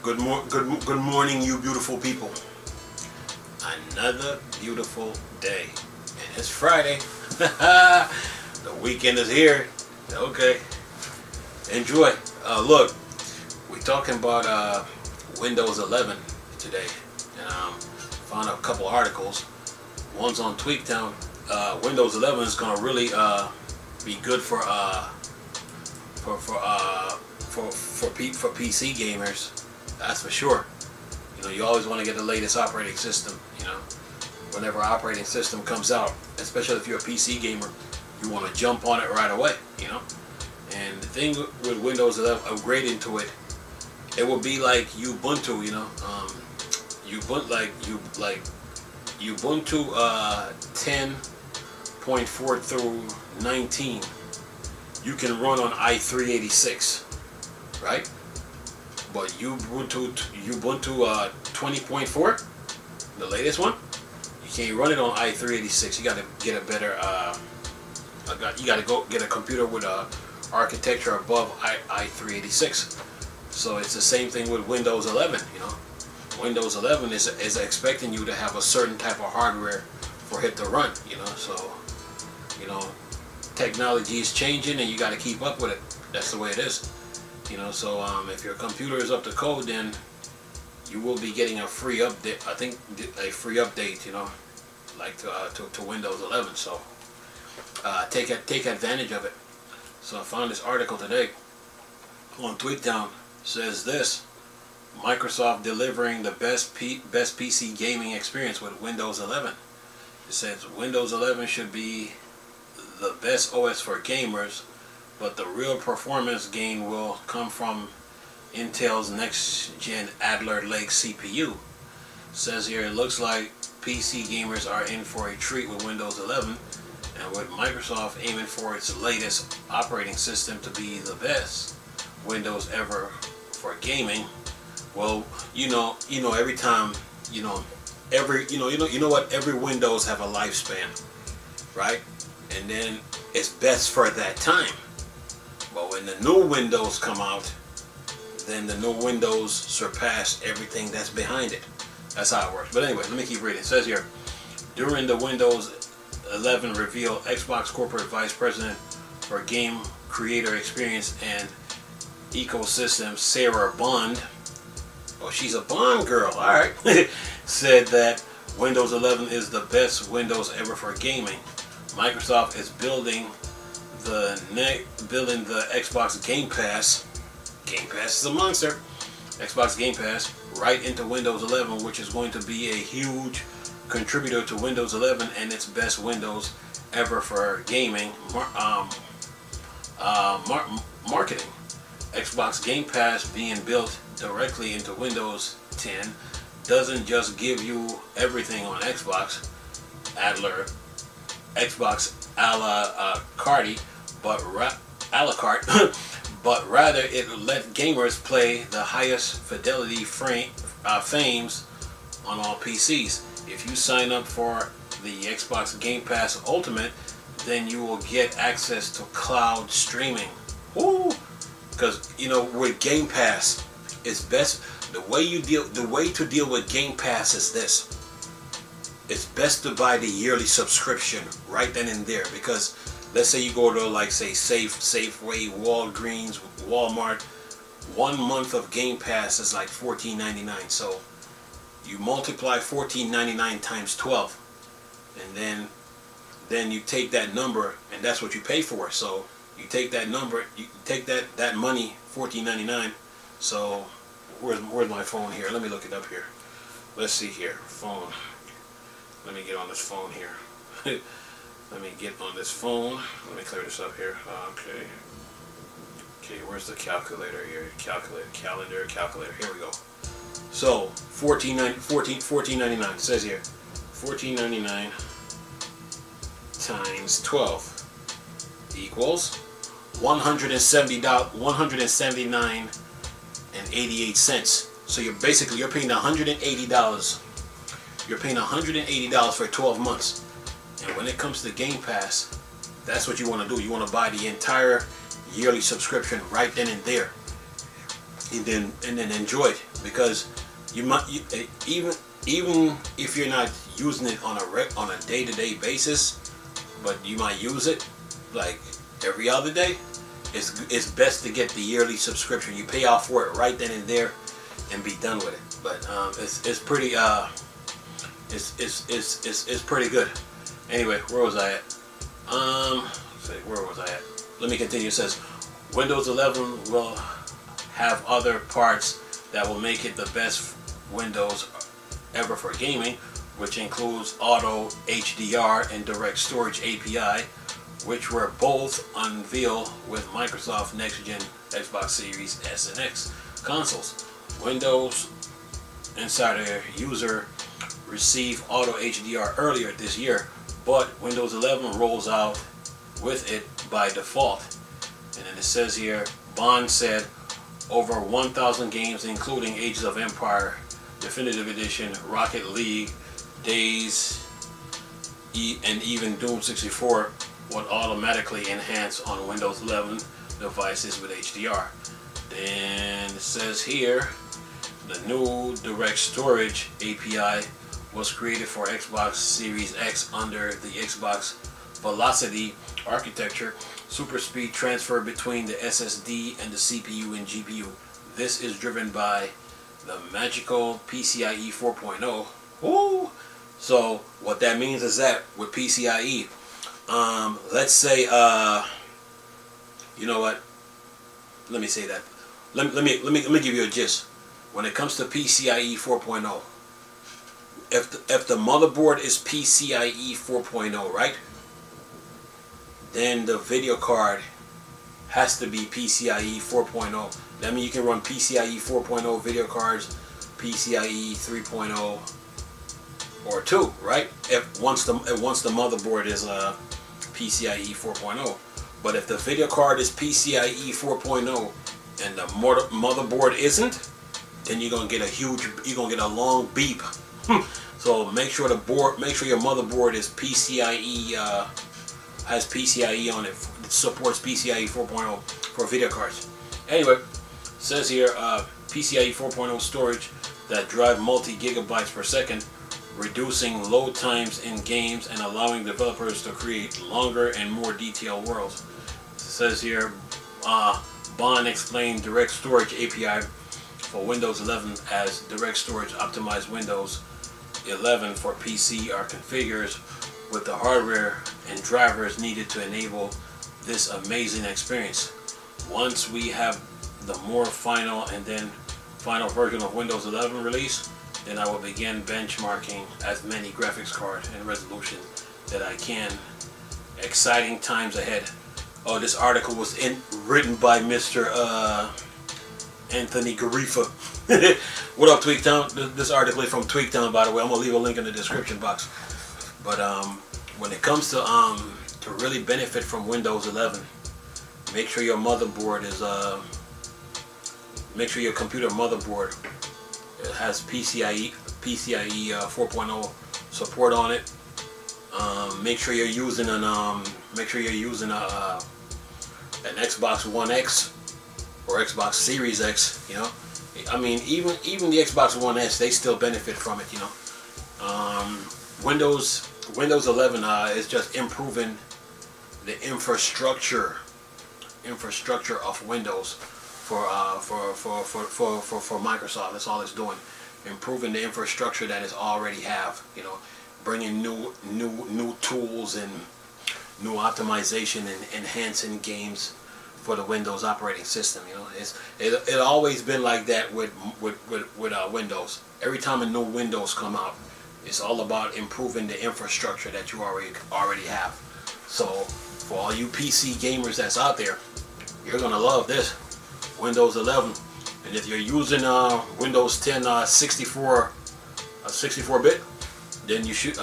Good morning, you beautiful people. Another beautiful day, and it's Friday. The weekend is here. Okay, enjoy. Look, we're talking about Windows 11 today, and found a couple articles. One's on Tweaktown. Windows 11 is gonna really be good for PC gamers. That's for sure. You know, you always want to get the latest operating system. You know, whenever operating system comes out, especially if you're a PC gamer, you want to jump on it right away. You know, and the thing with Windows 11, upgrading to it, it will be like Ubuntu. You know, Ubuntu 10.4 through 19. You can run on i386, right? But Ubuntu 20.4, the latest one, you can't run it on i386. You got to get a better. You got to go get a computer with a architecture above i386. So it's the same thing with Windows 11. You know, Windows 11 is expecting you to have a certain type of hardware for it to run. You know, so you know, technology is changing, and you got to keep up with it. That's the way it is. You know, so if your computer is up to code, then you will be getting a free update. I think a free update. You know, like to Windows 11. So take advantage of it. So I found this article today on Tweaktown. Says this: Microsoft delivering the best PC gaming experience with Windows 11. It says Windows 11 should be the best OS for gamers, but the real performance gain will come from Intel's next-gen Alder Lake CPU. Says here, it looks like PC gamers are in for a treat with Windows 11, and with Microsoft aiming for its latest operating system to be the best Windows ever for gaming. Well, you know, every time, you know what, every Windows have a lifespan, right? And then it's best for that time. But when the new Windows come out, then the new Windows surpass everything that's behind it. That's how it works. But anyway, let me keep reading. It says here, during the Windows 11 reveal, Xbox Corporate Vice President for Game Creator Experience and Ecosystem, Sarah Bond, oh, she's a Bond girl, alright, said that Windows 11 is the best Windows ever for gaming. Microsoft is building the Xbox Game Pass. Game Pass is a monster. Xbox Game Pass right into Windows 11, which is going to be a huge contributor to Windows 11 and its best Windows ever for gaming marketing. Xbox Game Pass being built directly into Windows 10 doesn't just give you everything on Xbox a la carte, but but rather it let gamers play the highest fidelity frames on all PCs. If you sign up for the Xbox Game Pass Ultimate, then you will get access to cloud streaming. Woo! Because you know, with Game Pass, it's best. The way to deal with Game Pass is this: it's best to buy the yearly subscription right then and there. Because let's say you go to, like, say Safeway, Walgreens, Walmart, 1 month of Game Pass is like $14.99. So you multiply $14.99 times 12, and then you take that number, and that's what you pay for. So you take that number, you take that money, $14.99. So where's my phone here? Let me look it up here. Let's see here. Phone. Let me get on this phone here. Let me get on this phone. Let me clear this up here. Okay. Okay, where's the calculator here? Calendar, calculator. Here we go. So $14.99. It says here, $14.99 times 12 equals $179.88. So you're paying $180. You're paying $180 for 12 months. And when it comes to Game Pass, that's what you want to do. You want to buy the entire yearly subscription right then and there. and then enjoy it, because you might even if you're not using it on a day-to-day basis, but you might use it like every other day. It's best to get the yearly subscription. You pay out for it right then and there, and be done with it. But it's pretty it's pretty good. Anyway, where was I at? Where was I at? Let me continue. It says Windows 11 will have other parts that will make it the best Windows ever for gaming, which includes Auto HDR and Direct Storage API, which were both unveiled with Microsoft Next Gen Xbox Series S and X consoles. Windows Insider user received Auto HDR earlier this year, but Windows 11 rolls out with it by default. And then it says here, Bond said over 1,000 games, including Ages of Empire Definitive Edition, Rocket League, Days, and even Doom 64 would automatically enhance on Windows 11 devices with HDR. Then it says here, the new Direct Storage API was created for Xbox Series X under the Xbox Velocity architecture, super speed transfer between the SSD and the CPU and GPU. This is driven by the magical PCIe 4.0. Ooh! So what that means is that with PCIe, let's say, you know what? Let me say that. Let me give you a gist. When it comes to PCIe 4.0, if the motherboard is PCIe 4.0, right? Then the video card has to be PCIe 4.0. That means you can run PCIe 4.0 video cards, PCIe 3.0 or 2, right? Once the motherboard is PCIe 4.0. But if the video card is PCIe 4.0 and the motherboard isn't, then you're gonna get a long beep. So make sure your motherboard is PCIe, has PCIe on it, supports PCIe 4.0 for video cards. Anyway, it says here PCIe 4.0 storage that drive multi-gigabytes per second, reducing load times in games and allowing developers to create longer and more detailed worlds. It says here, Bond explained Direct Storage API for Windows 11 as Direct Storage optimized Windows 11 for PC are configured with the hardware and drivers needed to enable this amazing experience. Once we have the more final version of Windows 11 release, then I will begin benchmarking as many graphics cards and resolution that I can. Exciting times ahead. Oh, this article was written by Mr. Anthony Garifa. What up, Tweaktown? This article is from Tweaktown, by the way. I'm gonna leave a link in the description box. But when it comes to really benefit from Windows 11, make sure your motherboard is make sure your computer motherboard has PCIe 4.0 support on it. Make sure you're using an Xbox One X or Xbox Series X. You know, I mean, even the Xbox One S, they still benefit from it. You know, Windows 11 is just improving the infrastructure of Windows for Microsoft. That's all it's doing, improving the infrastructure that it already have. You know, bringing new tools and new optimization and enhancing games for the Windows operating system. You know, it always been like that with Windows. Every time a new Windows come out, it's all about improving the infrastructure that you already have. So for all you PC gamers that's out there, you're gonna love this Windows 11. And if you're using Windows 10 64-bit, then you should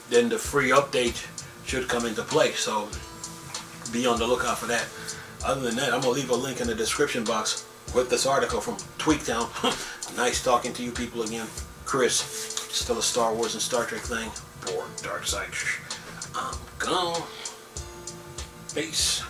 then the free update should come into play. So be on the lookout for that. Other than that, I'm gonna leave a link in the description box with this article from Tweaktown. Nice talking to you people again. Chris, still a Star Wars and Star Trek thing. Bored, dark side. I'm gone. Peace.